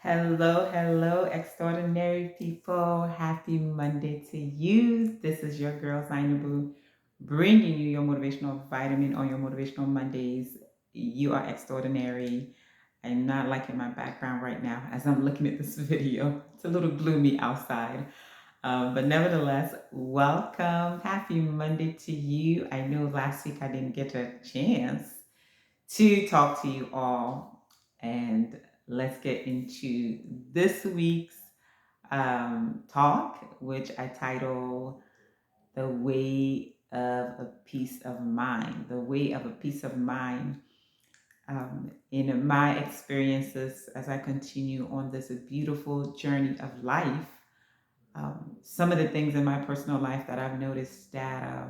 Hello, hello, extraordinary people. Happy Monday to you. This is your girl, Zainabu, bringing you your motivational vitamin on your motivational Mondays. You are extraordinary. I'm not liking my background right now as I'm looking at this video. It's a little gloomy outside. But nevertheless, welcome. Happy Monday to you. I know last week I didn't get a chance to talk to you all. And let's get into this week's talk, which I title The Way of a Peace of Mind. The Way of a Peace of Mind. In my experiences, as I continue on this beautiful journey of life, some of the things in my personal life that I've noticed that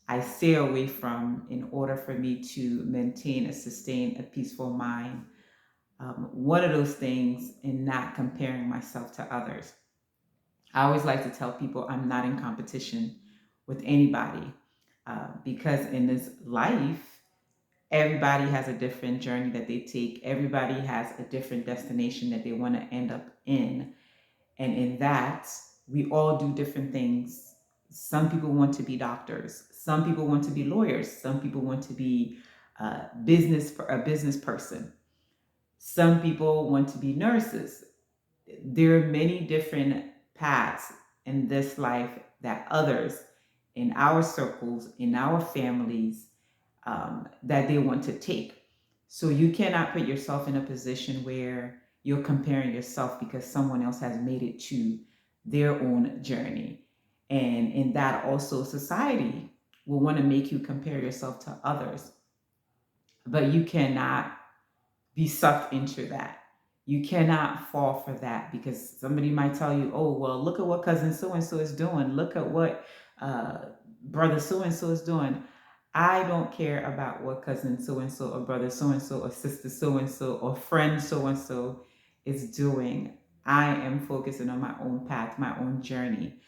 I stay away from in order for me to maintain a sustain a peaceful mind. One of those things in not comparing myself to others. I always like to tell people I'm not in competition with anybody because in this life, everybody has a different journey that they take. Everybody has a different destination that they want to end up in. And in that, we all do different things. Some people want to be doctors. Some people want to be lawyers. Some people want to be a business person. Some people want to be nurses. There are many different paths in this life that others in our circles, in our families, that they want to take. So you cannot put yourself in a position where you're comparing yourself because someone else has made it to their own journey. And in that, also, society will want to make you compare yourself to others, but you cannot be sucked into that. You cannot fall for that because somebody might tell you, oh, well, look at what cousin so and so is doing. Look at what brother so and so is doing. I don't care about what cousin so and so or brother so and so or sister so and so or friend so and so is doing. I am focusing on my own path, my own journey.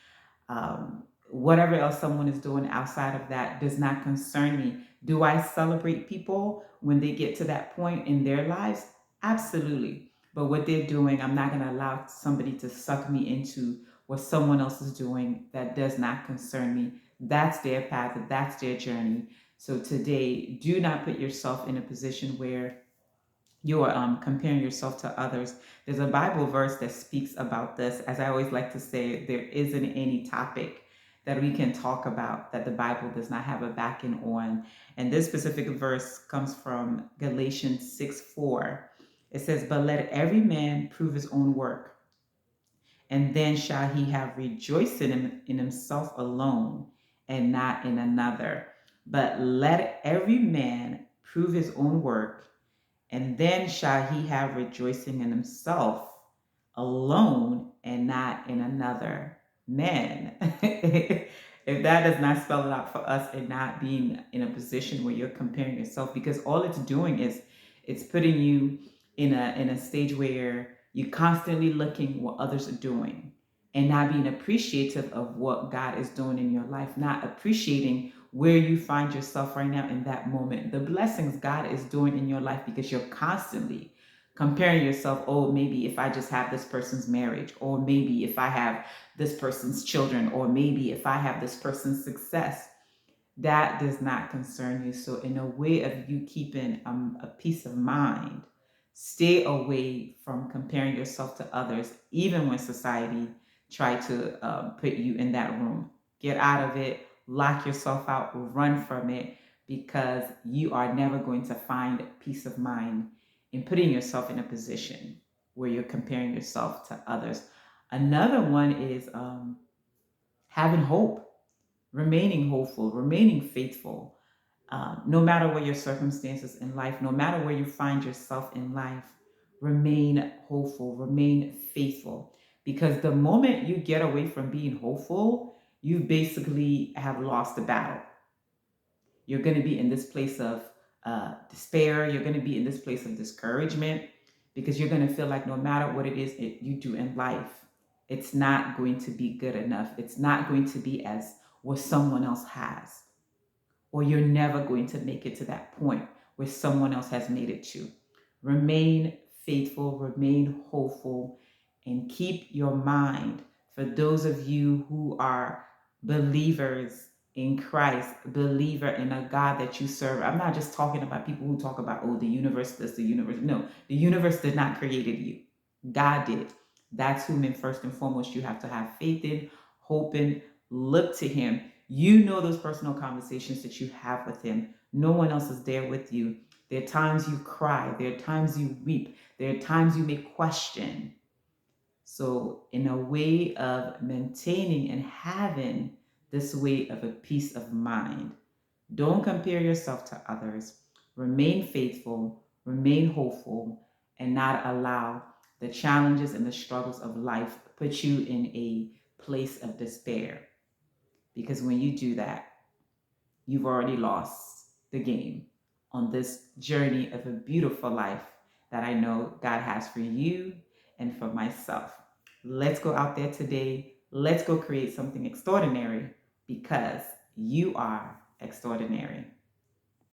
Whatever else someone is doing outside of that does not concern me. Do I celebrate people when they get to that point in their lives? Absolutely. But what they're doing, I'm not going to allow somebody to suck me into what someone else is doing that does not concern me. That's their path, that's their journey. So today, do not put yourself in a position where you're comparing yourself to others. There's a Bible verse that speaks about this. As I always like to say, there isn't any topic that we can talk about that the Bible does not have a backing on. And this specific verse comes from Galatians 6:4. It says, "But let every man prove his own work, and then shall he have rejoiced in himself alone and not in another. But let every man prove his own work, and then shall he have rejoicing in himself alone and not in another." Man, if that does not spell it out for us and not being in a position where you're comparing yourself, because all it's doing is it's putting you in a stage where you're constantly looking what others are doing and not being appreciative of what God is doing in your life, not appreciating where you find yourself right now in that moment, the blessings God is doing in your life, because you're constantly comparing yourself. Oh, maybe if I just have this person's marriage, or maybe if I have this person's children, or maybe if I have this person's success. That does not concern you. So in a way of you keeping a peace of mind, stay away from comparing yourself to others, even when society try to put you in that room. Get out of it, lock yourself out, run from it, because you are never going to find peace of mind in putting yourself in a position where you're comparing yourself to others. Another one is having hope, remaining hopeful, remaining faithful. No matter what your circumstances in life, no matter where you find yourself in life, remain hopeful, remain faithful. Because the moment you get away from being hopeful, you basically have lost the battle. You're going to be in this place of despair. You're going to be in this place of discouragement, because you're going to feel like no matter what it is you do in life, it's not going to be good enough. It's not going to be as what someone else has, or you're never going to make it to that point where someone else has made it to. Remain faithful, remain hopeful, and keep your mind. For those of you who are believers in Christ, believer in a God that you serve. I'm not just talking about people who talk about, oh, the universe, this, the universe. No, the universe did not create you. God did. That's whom, in first and foremost, you have to have faith in, hope in, look to Him. You know those personal conversations that you have with Him. No one else is there with you. There are times you cry. There are times you weep. There are times you may question. So, in a way of maintaining and having this way of a peace of mind, don't compare yourself to others. Remain faithful, remain hopeful, and not allow the challenges and the struggles of life put you in a place of despair. Because when you do that, you've already lost the game on this journey of a beautiful life that I know God has for you and for myself. Let's go out there today. Let's go create something extraordinary because you are extraordinary.